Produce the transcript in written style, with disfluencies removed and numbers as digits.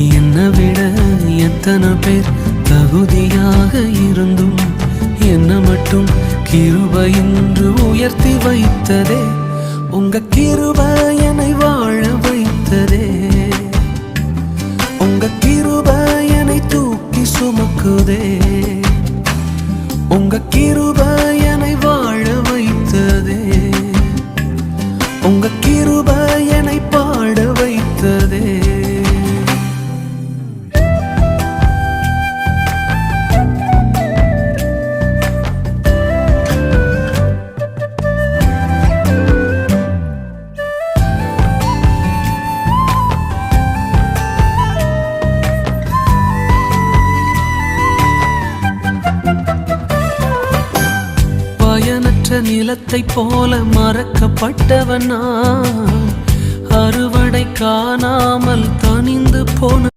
என்னை விட எத்தனை பேர் தகுதியாக இருந்தும் என்ன மட்டும் கிருபை என்று உயர்த்தி வைத்ததே. உங்க கிருபை என்னை வாழ வைத்ததே. உங்க கிருபை என்னை தூக்கி சுமக்குதே. உங்க கிருபை என்னை வாழ வைத்ததே. உங்க கிருபை என்னை பாட வைத்ததே. பயனற்ற நிலத்தை போல மறக்கப்பட்டவன் நான், அறுவடை காணாமல் தனிந்து போன